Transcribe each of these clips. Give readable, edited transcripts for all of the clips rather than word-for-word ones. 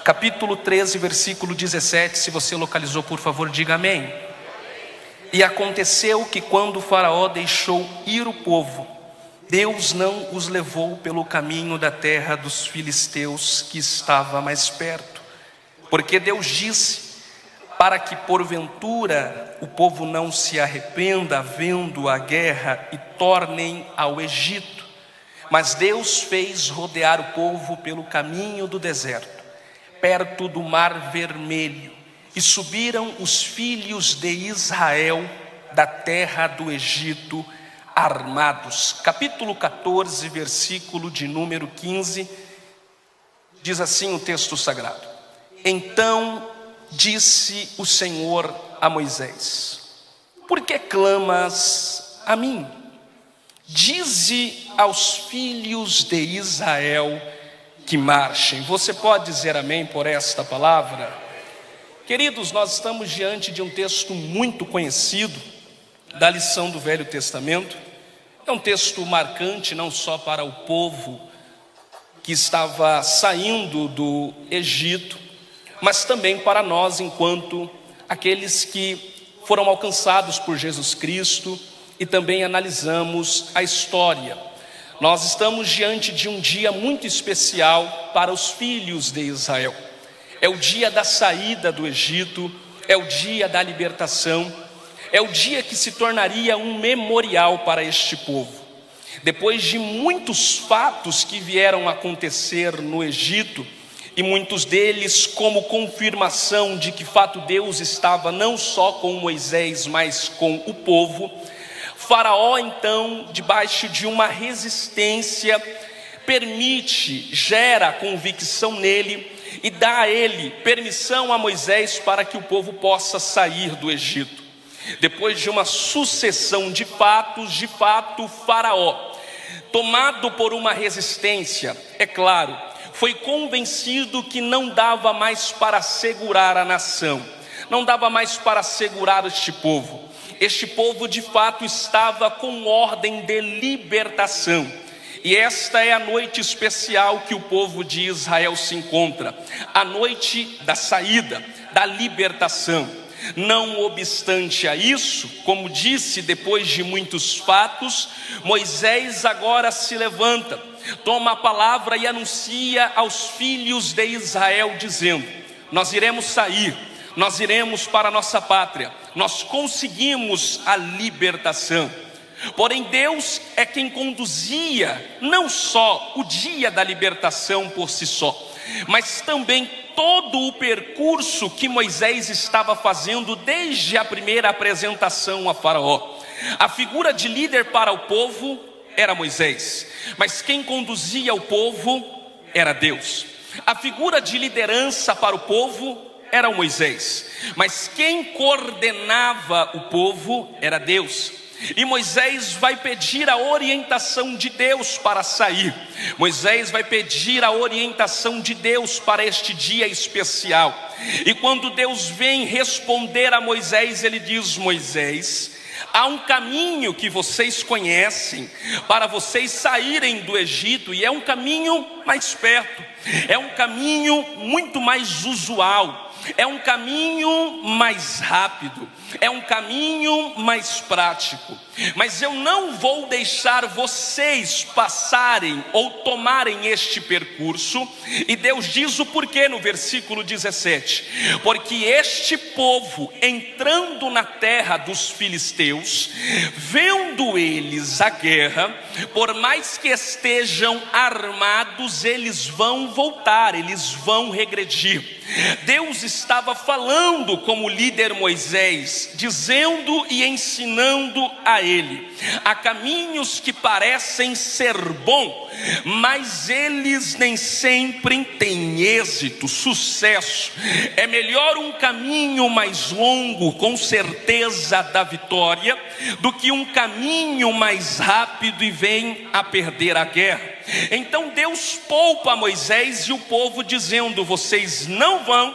capítulo 13, versículo 17. Se você localizou, por favor, diga amém. E aconteceu que quando o faraó deixou ir o povo, Deus não os levou pelo caminho da terra dos filisteus, que estava mais perto, porque Deus disse: para que porventura o povo não se arrependa vendo a guerra e tornem ao Egito. Mas Deus fez rodear o povo pelo caminho do deserto, perto do Mar Vermelho, e subiram os filhos de Israel da terra do Egito armados. Capítulo 14, versículo de número 15, diz assim o texto sagrado: então disse o Senhor a Moisés: por que clamas a mim? Dize aos filhos de Israel que marchem. Você pode dizer amém por esta palavra? Queridos, nós estamos diante de um texto muito conhecido da lição do Velho Testamento. É um texto marcante não só para o povo que estava saindo do Egito, mas também para nós, enquanto aqueles que foram alcançados por Jesus Cristo, e também analisamos a história. Nós estamos diante de um dia muito especial para os filhos de Israel. É o dia da saída do Egito, é o dia da libertação, é o dia que se tornaria um memorial para este povo. Depois de muitos fatos que vieram a acontecer no Egito, e muitos deles como confirmação de que fato Deus estava não só com Moisés, mas com o povo, Faraó então, debaixo de uma resistência, gera convicção nele e dá a ele permissão a Moisés para que o povo possa sair do Egito. Depois de uma sucessão de fatos, Faraó, tomado por uma resistência, é claro, foi convencido que não dava mais para segurar a nação, não dava mais para segurar este povo. Este povo de fato estava com ordem de libertação. E esta é a noite especial que o povo de Israel se encontra, a noite da saída, da libertação. Não obstante a isso, como disse, depois de muitos fatos, Moisés agora se levanta, toma a palavra e anuncia aos filhos de Israel, dizendo: nós iremos sair, nós iremos para a nossa pátria, nós conseguimos a libertação. Porém Deus é quem conduzia não só o dia da libertação por si só, mas também todo o percurso que Moisés estava fazendo desde a primeira apresentação a Faraó. A figura de líder para o povo era Moisés, mas quem conduzia o povo era Deus. A figura de liderança para o povo era o Moisés, mas quem coordenava o povo era Deus. E Moisés vai pedir a orientação de Deus para sair. Moisés vai pedir a orientação de Deus para este dia especial. E quando Deus vem responder a Moisés, ele diz: Moisés, há um caminho que vocês conhecem para vocês saírem do Egito, e é um caminho mais perto, é um caminho muito mais usual, é um caminho mais rápido, é um caminho mais prático. Mas eu não vou deixar vocês passarem ou tomarem este percurso. E Deus diz o porquê no versículo 17: porque este povo, entrando na terra dos filisteus, vendo eles a guerra, por mais que estejam armados, eles vão voltar, eles vão regredir. Deus estava falando como líder Moisés, dizendo e ensinando a ele: há caminhos que parecem ser bons, mas eles nem sempre têm êxito, sucesso. É melhor um caminho mais longo, com certeza da vitória, do que um caminho mais rápido e vem a perder a guerra. Então Deus poupa Moisés e o povo, dizendo: vocês não vão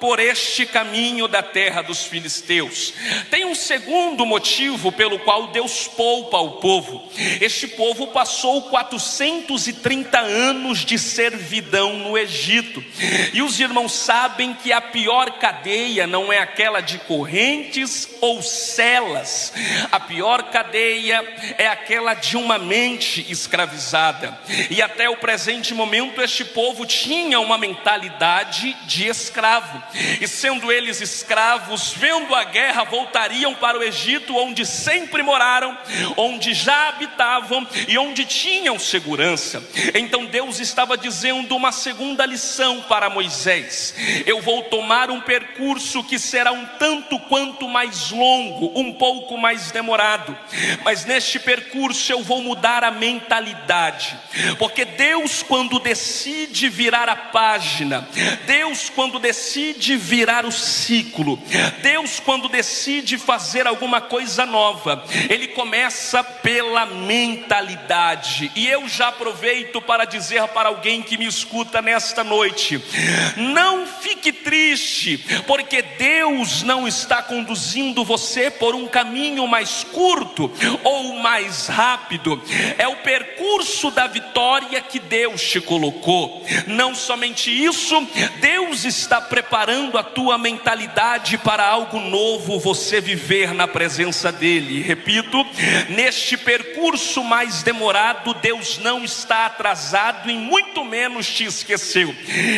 por este caminho da terra dos filisteus. Tem um segundo motivo pelo qual Deus poupa o povo. Este povo passou 430 anos de servidão no Egito. E os irmãos sabem que a pior cadeia não é aquela de correntes ou celas. A pior cadeia é aquela de uma mente escravizada. E até o presente momento este povo tinha uma mentalidade de escravo. E sendo eles escravos, vendo a guerra, voltariam para o Egito, onde sempre moraram, onde já habitavam e onde tinham segurança. Então Deus estava dizendo uma segunda lição para Moisés: eu vou tomar um percurso que será um tanto quanto mais longo, um pouco mais demorado, mas neste percurso eu vou mudar a mentalidade, porque Deus, quando decide virar a página, Deus, quando decide virar o ciclo, Deus, quando decide fazer alguma coisa nova, Ele começa pela mentalidade. E eu já aproveito para dizer para alguém que me escuta nesta noite: não fique triste, porque Deus não está conduzindo você por um caminho mais curto ou mais rápido. É o percurso da vitória que Deus te colocou. Não somente isso, Deus está preparando a tua mentalidade para algo novo você viver na presença dEle. Repito, neste percurso mais demorado, Deus não está atrasado e muito menos te esqueceu.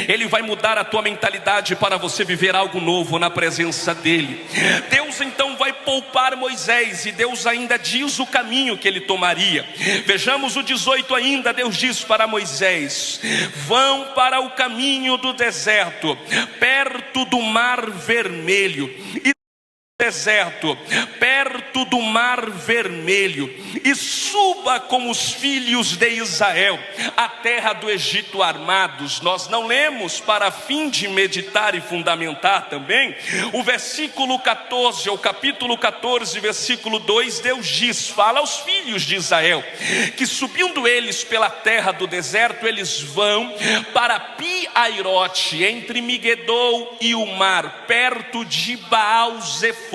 Ele vai mudar a tua mentalidade para você viver algo novo na presença dEle. Deus então vai poupar Moisés, e Deus ainda diz o caminho que ele tomaria. Vejamos o 18 ainda. Deus diz para Moisés: vão para o caminho do deserto, perto do mar vermelho, deserto, perto do mar vermelho, e suba com os filhos de Israel a terra do Egito armados. Nós não lemos para fim de meditar e fundamentar também o versículo 14, ou capítulo 14, versículo 2. Deus diz, fala aos filhos de Israel, que subindo eles pela terra do deserto, eles vão para Pi-Airote, entre Migdol e o mar, perto de Baal-Zefon.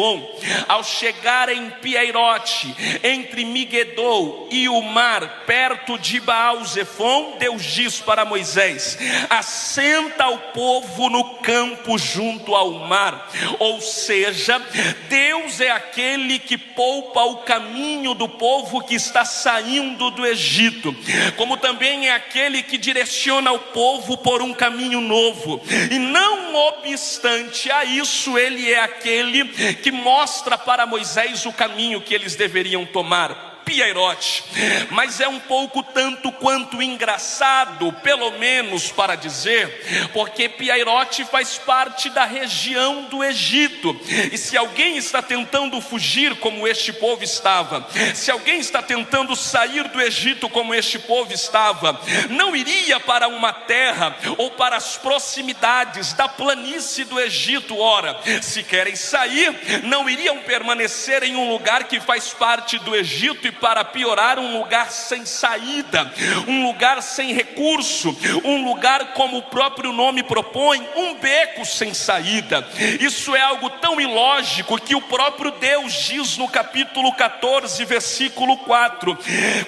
Ao chegar em Pi-Airote, entre Migdol e o mar, perto de Baal-Zefon, Deus diz para Moisés: assenta o povo no campo junto ao mar. Ou seja, Deus é aquele que poupa o caminho do povo que está saindo do Egito, como também é aquele que direciona o povo por um caminho novo. E não obstante a isso, ele é aquele que mostra para Moisés o caminho que eles deveriam tomar. Pi-Airote, mas é um pouco tanto quanto engraçado, pelo menos para dizer, porque Pi-Airote faz parte da região do Egito. E se alguém está tentando fugir como este povo estava, se alguém está tentando sair do Egito como este povo estava, não iria para uma terra ou para as proximidades da planície do Egito. Ora, se querem sair, não iriam permanecer em um lugar que faz parte do Egito, e para piorar, um lugar sem saída, um lugar sem recurso, um lugar, como o próprio nome propõe, um beco sem saída. Isso é algo tão ilógico que o próprio Deus diz no capítulo 14, versículo 4: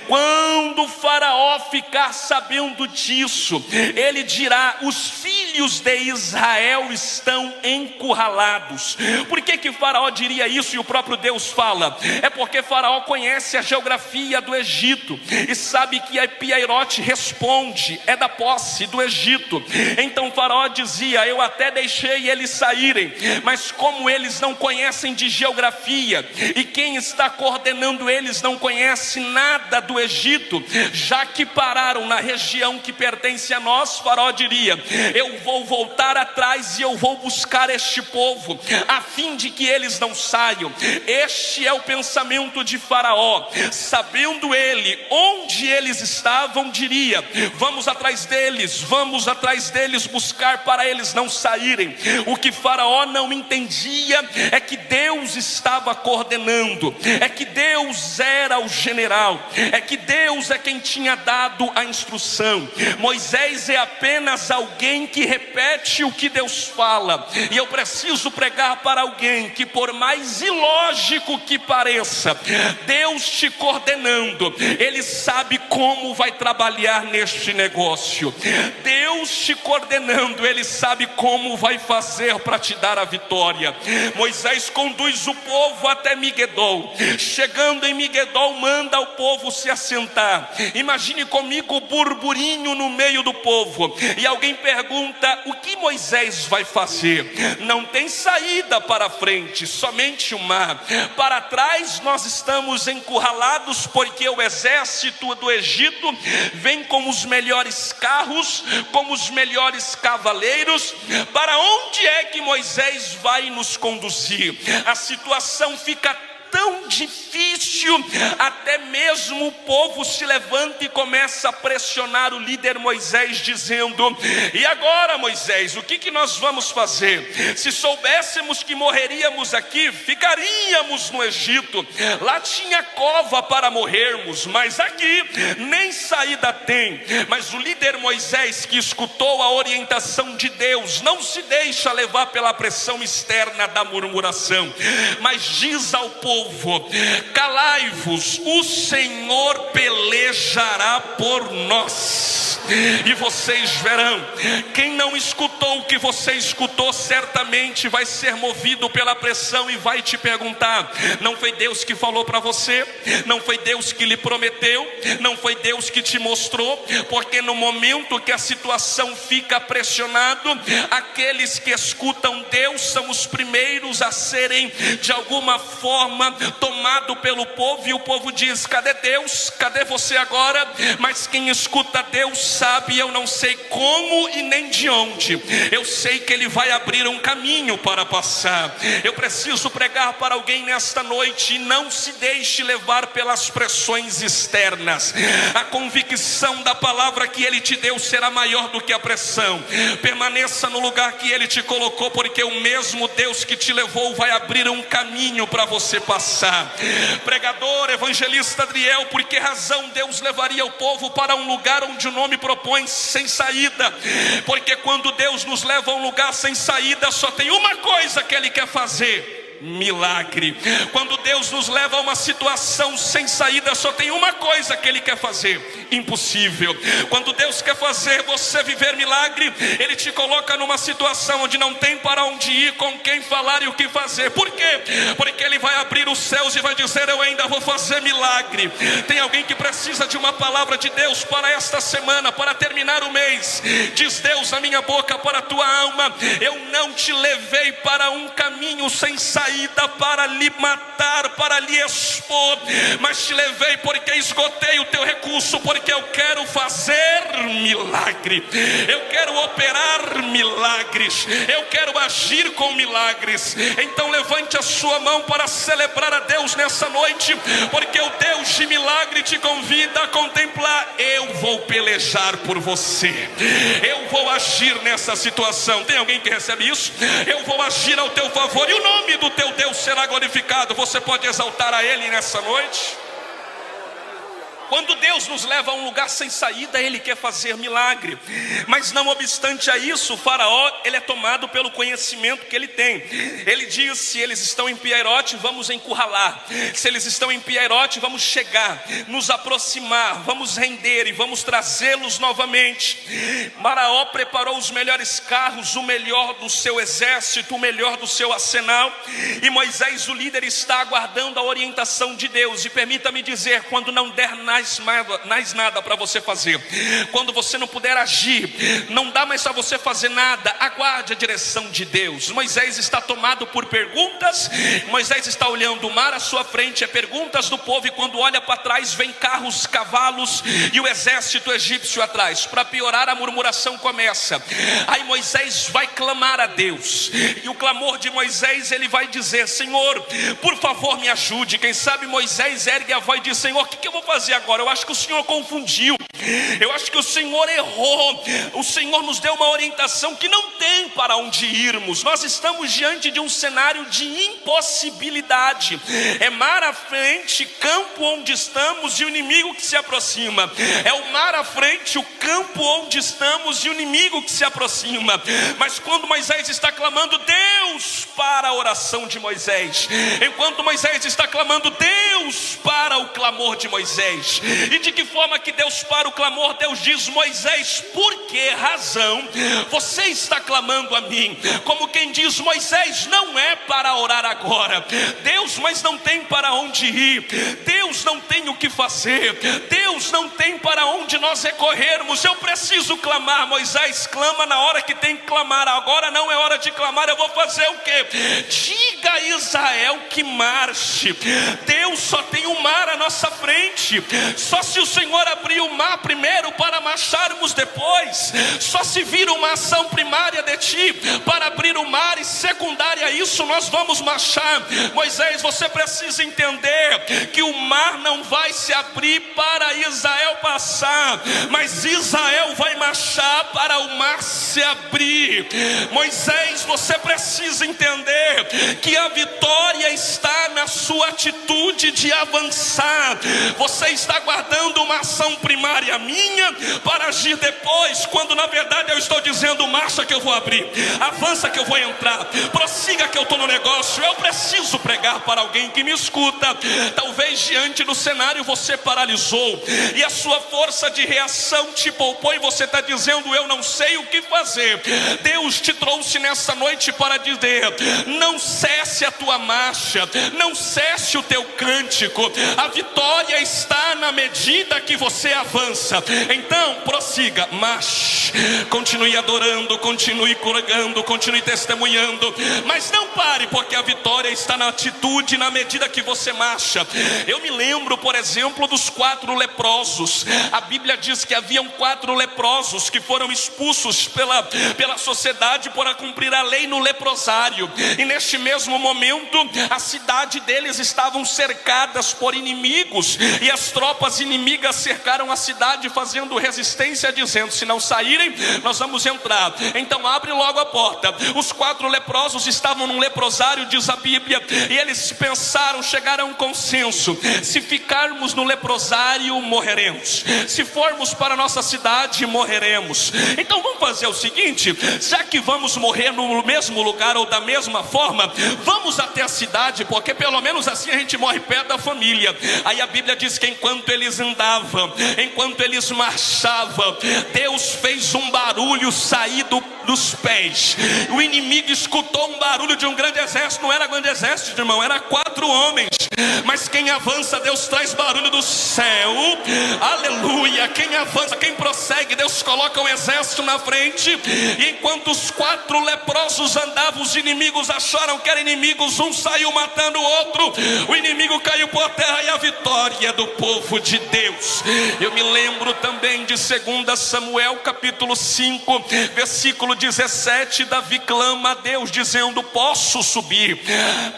quando o faraó ficar sabendo disso, ele dirá: os filhos de Israel estão encurralados. Por que faraó diria isso? E o próprio Deus fala: é porque faraó conhece a geografia do Egito e sabe que a Pi-Airote responde, é da posse do Egito. Então faraó dizia: eu até deixei eles saírem, mas como eles não conhecem de geografia e quem está coordenando eles não conhece nada do Egito, já que pararam na região que pertence a nós, faraó diria: eu vou voltar atrás e eu vou buscar este povo, a fim de que eles não saiam. Este é o pensamento de faraó. sabendo ele onde eles estavam, diria: vamos atrás deles buscar para eles não saírem. O que Faraó não entendia é que Deus estava coordenando, é que Deus era o general, é que Deus é quem tinha dado a instrução. Moisés é apenas alguém que repete o que Deus fala. E eu preciso pregar para alguém que, por mais ilógico que pareça, Deus te coordenando, Ele sabe como vai trabalhar neste negócio. Deus te coordenando, Ele sabe como vai fazer para te dar a vitória. Moisés conduz o povo até Migdol. Chegando em Migdol, manda o povo se assentar. Imagine comigo o burburinho no meio do povo. E alguém pergunta: o que Moisés vai fazer? Não tem saída para frente, somente o mar. Para trás nós estamos encurralados, porque o exército do Egito vem com os melhores carros, com os melhores cavaleiros. Para onde é que Moisés vai nos conduzir? A situação fica tão difícil, até mesmo o povo se levanta e começa a pressionar o líder Moisés, dizendo: e agora, Moisés, o que nós vamos fazer? Se soubéssemos que morreríamos aqui, ficaríamos no Egito. Lá tinha cova para morrermos, mas aqui nem saída tem. Mas o líder Moisés, que escutou a orientação de Deus, não se deixa levar pela pressão externa da murmuração, mas diz ao povo: calai-vos, o Senhor pelejará por nós, e vocês verão. Quem não escutou o que você escutou, certamente vai ser movido pela pressão e vai te perguntar: não foi Deus que falou para você? Não foi Deus que lhe prometeu? Não foi Deus que te mostrou? Porque no momento que a situação fica pressionado, aqueles que escutam Deus são os primeiros a serem de alguma forma tomado pelo povo, e o povo diz: cadê Deus? Cadê você agora? Mas quem escuta Deus sabe: eu não sei como e nem de onde, eu sei que Ele vai abrir um caminho para passar. Eu preciso pregar para alguém nesta noite: e não se deixe levar pelas pressões externas. A convicção da palavra que Ele te deu será maior do que a pressão. Permaneça no lugar que Ele te colocou, porque o mesmo Deus que te levou vai abrir um caminho para você passar. Pregador, evangelista Adriel, por que razão Deus levaria o povo para um lugar onde o nome propõe sem saída? Porque quando Deus nos leva a um lugar sem saída, só tem uma coisa que Ele quer fazer: milagre. Quando Deus nos leva a uma situação sem saída, só tem uma coisa que Ele quer fazer: impossível. Quando Deus quer fazer você viver milagre, Ele te coloca numa situação onde não tem para onde ir, com quem falar e o que fazer. Por quê? Porque Ele vai abrir os céus e vai dizer: eu ainda vou fazer milagre. Tem alguém que precisa de uma palavra de Deus para esta semana, para terminar o mês? Diz Deus na minha boca para a tua alma: eu não te levei para um caminho sem saída para lhe matar, para lhe expor, mas te levei porque esgotei o teu recurso, porque eu quero fazer milagre, eu quero operar milagres, eu quero agir com milagres. Então levante a sua mão para celebrar a Deus nessa noite, porque o Deus de milagre te convida a contemplar: eu vou pelejar por você, eu vou agir nessa situação. Tem alguém que recebe isso? Eu vou agir ao teu favor, e o nome do teu Deus será glorificado. Você pode exaltar a Ele nessa noite? Quando Deus nos leva a um lugar sem saída, Ele quer fazer milagre. Mas não obstante a isso, o Faraó, ele é tomado pelo conhecimento que ele tem. Ele diz: se eles estão em Piairote, vamos encurralar. Se eles estão em Piairote, vamos chegar, nos aproximar, vamos render e vamos trazê-los novamente. Faraó preparou os melhores carros, o melhor do seu exército, o melhor do seu arsenal. E Moisés, o líder, está aguardando a orientação de Deus. E permita-me dizer, quando não der nada mais nada para você fazer, quando você não puder agir, não dá mais para você fazer nada, aguarde a direção de Deus. Moisés está tomado por perguntas, Moisés está olhando o mar à sua frente, é perguntas do povo, e quando olha para trás, vem carros, cavalos e o exército egípcio atrás. Para piorar, a murmuração começa. Aí Moisés vai clamar a Deus, e o clamor de Moisés, ele vai dizer: Senhor, por favor me ajude. Quem sabe Moisés ergue a voz e diz: Senhor, o que eu vou fazer agora? Eu acho que o Senhor confundiu, eu acho que o Senhor errou, o Senhor nos deu uma orientação que não tem para onde irmos. Nós estamos diante de um cenário de impossibilidade, é mar à frente, campo onde estamos e o inimigo que se aproxima, é o mar à frente, o campo onde estamos e o inimigo que se aproxima. Mas quando Moisés está clamando, Deus para a oração de Moisés. Enquanto Moisés está clamando, Deus para o clamor de Moisés. E de que forma que Deus para o clamor? Deus diz: Moisés, por que razão você está clamando a mim? Como quem diz: Moisés, não é para orar agora. Deus, mas não tem para onde ir. Deus, não tem o que fazer. Deus, não tem para onde nós recorrermos. Eu preciso clamar. Moisés, clama na hora que tem que clamar. Agora não é hora de clamar. Eu vou fazer o quê? Diga a Israel que marche. Deus, só tem o mar à nossa frente. Só se o Senhor abrir o mar primeiro para marcharmos depois. Só se vir uma ação primária de ti para abrir o mar, e secundária a isso nós vamos marchar. Moisés, você precisa entender que o mar não vai se abrir para Israel passar, mas Israel vai marchar para o mar se abrir. Moisés, você precisa entender que a vitória está na sua atitude de avançar. Você está guardando uma ação primária minha para agir depois, quando na verdade eu estou dizendo: marcha que eu vou abrir, avança que eu vou entrar, prossiga que eu estou no negócio. Eu preciso pregar para alguém que me escuta. Talvez diante do cenário você paralisou e a sua força de reação te poupou, e você está dizendo: eu não sei o que fazer. Deus te trouxe nessa noite para dizer: não cesse a tua marcha, não cesse o teu cântico. A vitória está na medida que você avança. Então prossiga, marche, continue adorando, continue curando, continue testemunhando, mas não pare, porque a vitória está na atitude, na medida que você marcha. Eu me lembro, por exemplo, dos 4 leprosos. A Bíblia diz que haviam 4 leprosos que foram expulsos pela sociedade para cumprir a lei no leprosário, e neste mesmo momento a cidade deles estavam cercadas por inimigos, e as tropas inimigas cercaram a cidade fazendo resistência, dizendo: se não saírem, nós vamos entrar. Então abre logo a porta. Os 4 leprosos estavam num leprosário, diz a Bíblia, e eles pensaram, chegaram a um consenso: se ficarmos no leprosário, morreremos. Se formos para a nossa cidade, morreremos. Então vamos fazer o seguinte: já que vamos morrer no mesmo lugar ou da mesma forma, vamos até a cidade, porque pelo menos assim a gente morre perto da família. Aí a Bíblia diz que enquanto eles andavam, enquanto eles marchavam, Deus fez um barulho sair dos pés. O inimigo escutou um barulho de um grande exército. Não era grande exército, irmão, era 4 homens. Mas quem avança, Deus traz barulho do céu. Aleluia. Quem avança, quem prossegue, Deus coloca um exército na frente. E enquanto os 4 leprosos andavam, os inimigos acharam que eram inimigos. Um saiu matando o outro, o inimigo caiu por terra, e a vitória do povo de Deus. Eu me lembro também de 2 Samuel capítulo 5, versículo 17. Davi clama a Deus dizendo: posso subir,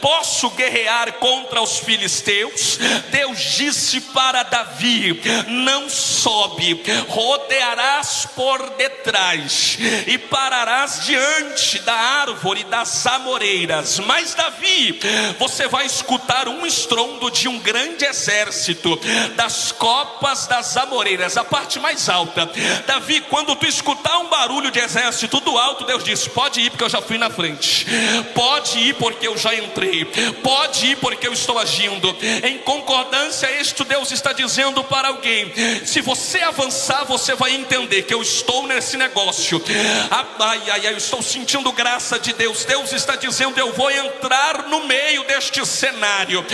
posso guerrear contra os filisteus? Deus disse para Davi: não sobe, rodearás por detrás e pararás diante da árvore das amoreiras. Mas Davi, você vai escutar um estrondo de um grande exército das copas das amoreiras, a parte mais alta. Davi, quando tu escutar um barulho de exército do alto, Deus diz: pode ir, porque eu já fui na frente. Pode ir, porque eu já entrei. Pode ir, porque eu estou agindo. Em concordância, isto Deus está dizendo para alguém: se você avançar, você vai entender que eu estou nesse negócio. Eu estou sentindo graça de Deus. Deus está dizendo: eu vou entrar no meio deste cenário. cenário.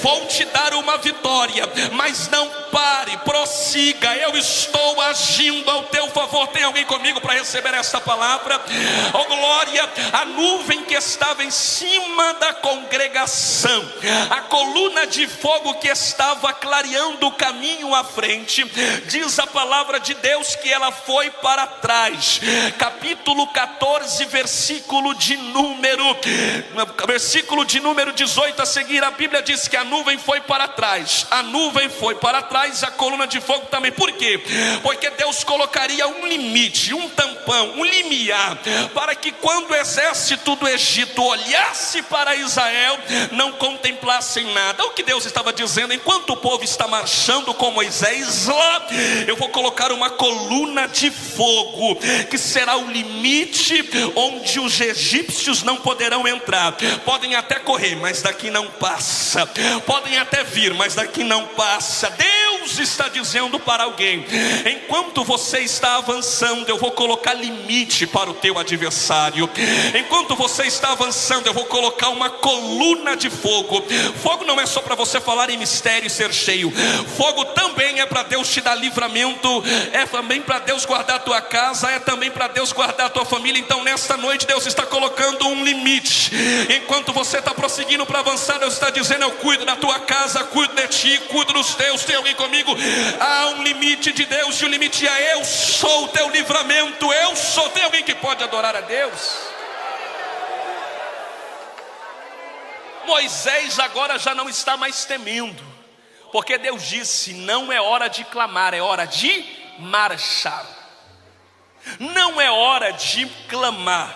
Vou te dar uma vitória, mas não pare, prossiga. Eu estou agindo ao teu favor. Tem alguém comigo para receber esta palavra? Oh glória! A nuvem que estava em cima da congregação, a coluna de fogo que estava clareando o caminho à frente, diz a palavra de Deus que ela foi para trás. Capítulo 14, versículo de número 18 a seguir, a Bíblia diz que a nuvem foi para trás. A nuvem foi para trás, a coluna de fogo também. Por quê? Porque Deus colocaria um limite, um tampão, um limiar, para que quando o exército do Egito olhasse para Israel, não contemplassem nada. O que Deus estava dizendo: enquanto o povo está marchando com Moisés lá, eu vou colocar uma coluna de fogo, que será o limite onde os egípcios não poderão entrar. Podem até correr, mas daqui não passa. Podem até vir, mas daqui não passa. Deus está dizendo para alguém: enquanto você está avançando, eu vou colocar limite para o teu adversário. Enquanto você está avançando, eu vou colocar uma coluna de fogo. Fogo não é só para você falar em mistério e ser cheio. Fogo também é para Deus te dar livramento, é também para Deus guardar a tua casa, é também para Deus guardar a tua família. Então nesta noite Deus está colocando um limite. Enquanto você está prosseguindo para avançar, Deus está dizendo: eu cuido da tua casa, cuido de ti, cuido dos teus. Tem alguém comigo? Há um limite de Deus, e o limite é: eu sou o teu livramento, eu sou. Tem alguém que pode adorar a Deus? Moisés agora já não está mais temendo, porque Deus disse: não é hora de clamar, é hora de marchar. Não é hora de clamar,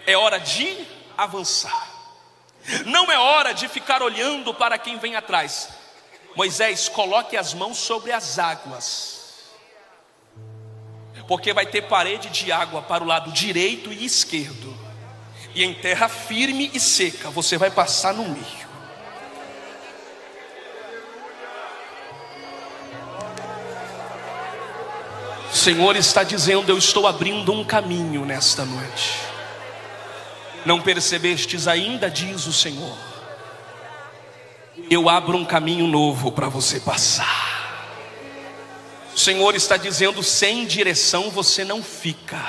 é hora de avançar. Não é hora de ficar olhando para quem vem atrás. Moisés, coloque as mãos sobre as águas, porque vai ter parede de água para o lado direito e esquerdo, e em terra firme e seca você vai passar no meio. O Senhor está dizendo: eu estou abrindo um caminho nesta noite. Não percebestes ainda, diz o Senhor, eu abro um caminho novo para você passar. O Senhor está dizendo: sem direção você não fica,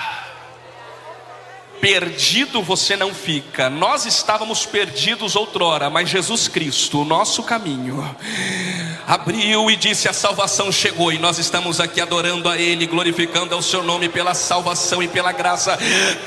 perdido você não fica. Nós estávamos perdidos outrora, mas Jesus Cristo, o nosso caminho, abriu e disse: a salvação chegou, e nós estamos aqui adorando a Ele, glorificando ao seu nome pela salvação e pela graça.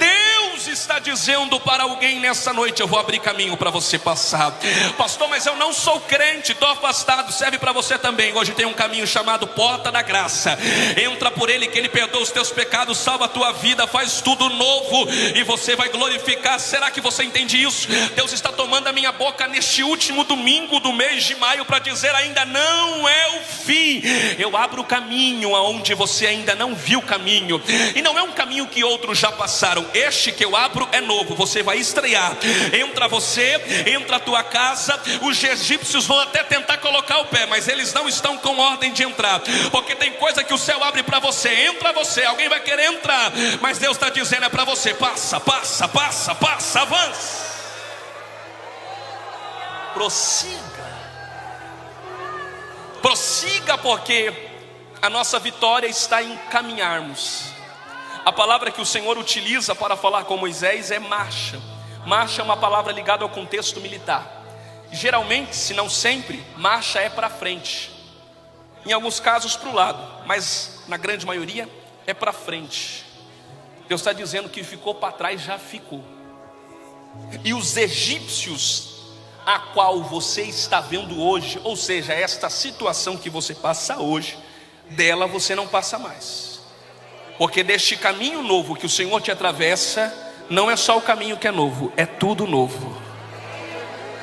Deus está dizendo para alguém nessa noite: eu vou abrir caminho para você passar. Pastor, mas eu não sou crente, estou afastado. Serve para você também. Hoje tem um caminho chamado Porta da Graça. Entra por ele, que ele perdoa os teus pecados, salva a tua vida, faz tudo novo, e você vai glorificar. Será que você entende isso? Deus está tomando a minha boca neste último domingo do mês de maio para dizer: ainda não é o fim. Eu abro o caminho aonde você ainda não viu o caminho, e não é um caminho que outros já passaram. Este que eu abro é novo, você vai estrear. Entra você, entra a tua casa. Os egípcios vão até tentar colocar o pé, mas eles não estão com ordem de entrar, porque tem coisa que o céu abre para você. Entra você, alguém vai querer entrar, mas Deus está dizendo: é para você. Passa, passa, passa, passa, avança, prossiga, prossiga, porque a nossa vitória está em caminharmos. A palavra que o Senhor utiliza para falar com Moisés é marcha. Marcha é uma palavra ligada ao contexto militar. Geralmente, se não sempre, marcha é para frente. Em alguns casos para o lado, mas na grande maioria é para frente. Deus está dizendo que ficou para trás, já ficou. E os egípcios, a qual você está vendo hoje, ou seja, esta situação que você passa hoje, dela você não passa mais. Porque deste caminho novo que o Senhor te atravessa, não é só o caminho que é novo, é tudo novo.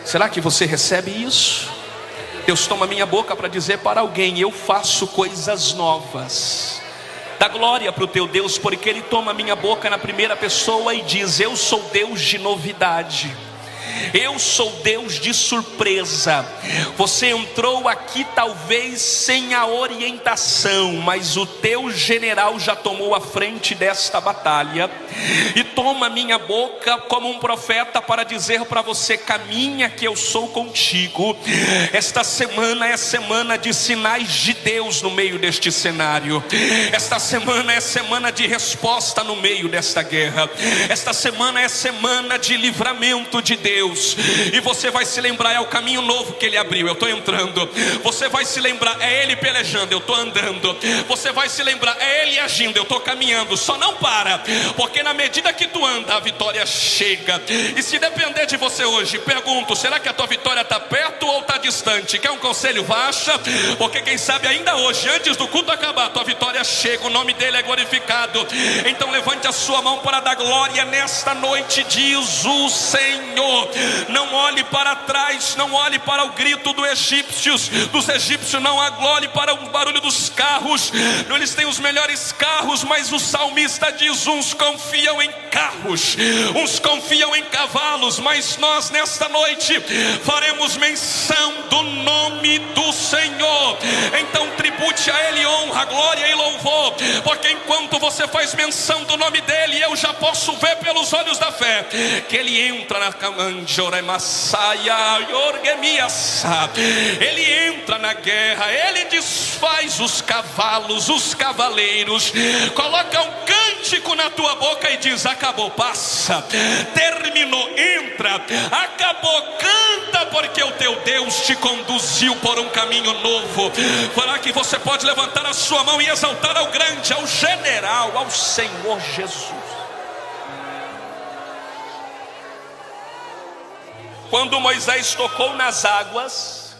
Será que você recebe isso? Deus toma minha boca para dizer para alguém: eu faço coisas novas. Dá glória para o teu Deus, porque Ele toma minha boca na primeira pessoa e diz: eu sou Deus de novidade. Eu sou Deus de surpresa. Você entrou aqui talvez sem a orientação, mas o teu general já tomou a frente desta batalha. E toma minha boca como um profeta para dizer para você: caminha que eu sou contigo. Esta semana é semana de sinais de Deus no meio deste cenário. Esta semana é semana de resposta no meio desta guerra. Esta semana é semana de livramento de Deus. E você vai se lembrar, é o caminho novo que Ele abriu, eu estou entrando. Você vai se lembrar, é Ele pelejando, eu estou andando. Você vai se lembrar, é Ele agindo, eu estou caminhando. Só não para, porque na medida que tu anda, a vitória chega. E se depender de você hoje, pergunto: será que a tua vitória está perto ou está distante? Quer um conselho? Baixa, porque quem sabe ainda hoje, antes do culto acabar, a tua vitória chega, o nome dele é glorificado. Então levante a sua mão para dar glória nesta noite. Diz o Senhor: não olhe para trás, não olhe para o grito dos egípcios, não olhe para o barulho dos carros. Eles têm os melhores carros, mas o salmista diz: uns confiam em carros, uns confiam em cavalos, mas nós nesta noite faremos menção do nome do Senhor. Então tribute a Ele honra, glória e louvor, porque enquanto você faz menção do nome dEle, eu já posso ver pelos olhos da fé que Ele entra na Ele entra na guerra, Ele desfaz os cavalos, os cavaleiros, coloca um cântico na tua boca e diz: acabou, passa, terminou, entra, acabou, canta, porque o teu Deus te conduziu por um caminho novo. Fará que você pode levantar a sua mão e exaltar ao grande, ao general, ao Senhor Jesus. Quando Moisés tocou nas águas,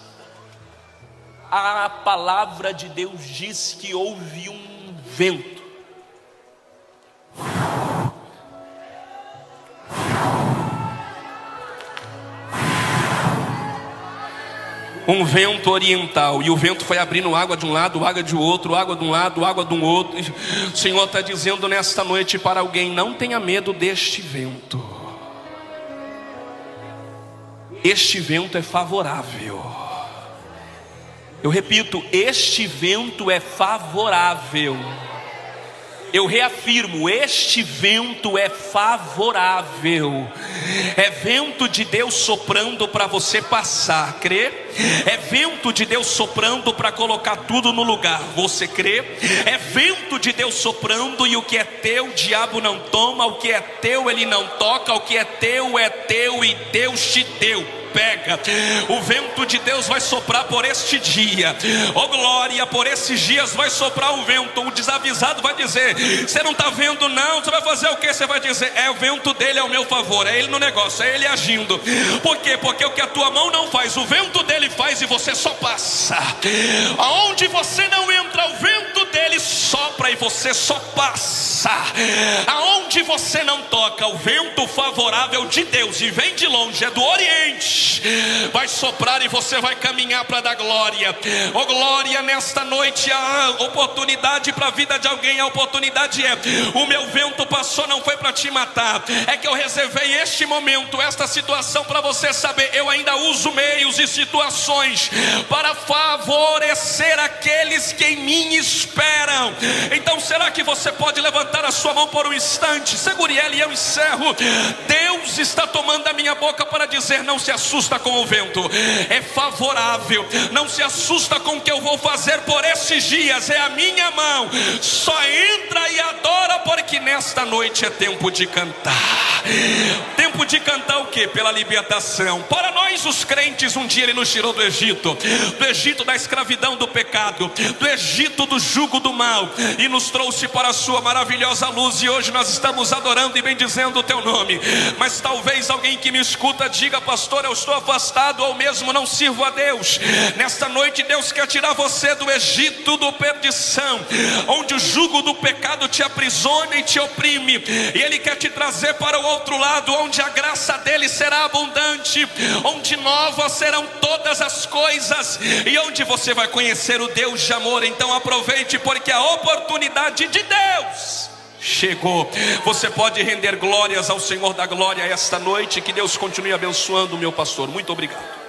a palavra de Deus diz que houve um vento. Um vento oriental, e o vento foi abrindo água de um lado, água de outro, água de um lado, água de um outro. O Senhor está dizendo nesta noite para alguém: não tenha medo deste vento. Este vento é favorável. Eu repito, este vento é favorável. Eu reafirmo, este vento é favorável. É vento de Deus soprando para você passar, crê? É vento de Deus soprando para colocar tudo no lugar, você crê? É vento de Deus soprando, e o que é teu, o diabo não toma. O que é teu, ele não toca. O que é teu e Deus te deu. Pega, o vento de Deus vai soprar por este dia. Oh glória, por esses dias vai soprar o vento. O desavisado vai dizer: você não está vendo não, você vai fazer o que? Você vai dizer: é o vento dele ao meu favor, é ele no negócio, é ele agindo. Por quê? Porque o que a tua mão não faz, o vento dele faz, e você só passa. Aonde você não entra, o vento dele sopra e você só passa. Aonde você não toca, o vento favorável de Deus, e vem de longe, é do Oriente, vai soprar e você vai caminhar para dar glória. Oh glória, nesta noite a oportunidade para a vida de alguém. A oportunidade é: o meu vento passou, não foi para te matar, é que eu reservei este momento, esta situação para você saber: eu ainda uso meios e situações para favorecer aqueles que em mim esperam. Então será que você pode levantar a sua mão por um instante? Segure ela e eu encerro. Deus está tomando a minha boca para dizer: não se assusta com o vento, é favorável. Não se assusta com o que eu vou fazer por esses dias, é a minha mão. Só entra e adora, porque nesta noite é tempo de cantar. Tempo de cantar o quê? Pela libertação. Para nós os crentes, um dia Ele nos tirou do Egito da escravidão do pecado, do Egito do jugo do mal, e nos trouxe para a sua maravilhosa luz. E hoje nós estamos adorando e bendizendo o teu nome. Mas talvez alguém que me escuta diga: pastor, eu estou afastado, ou mesmo não sirvo a Deus. Nesta noite Deus quer tirar você do Egito do perdição, onde o jugo do pecado te aprisiona e te oprime, e Ele quer te trazer para o outro lado, onde a graça dele será abundante, onde novas serão todas as coisas, e onde você vai conhecer o Deus de amor. Então aproveite, porque a oportunidade de Deus chegou. Você pode render glórias ao Senhor da glória esta noite. Que Deus continue abençoando o meu pastor. Muito obrigado.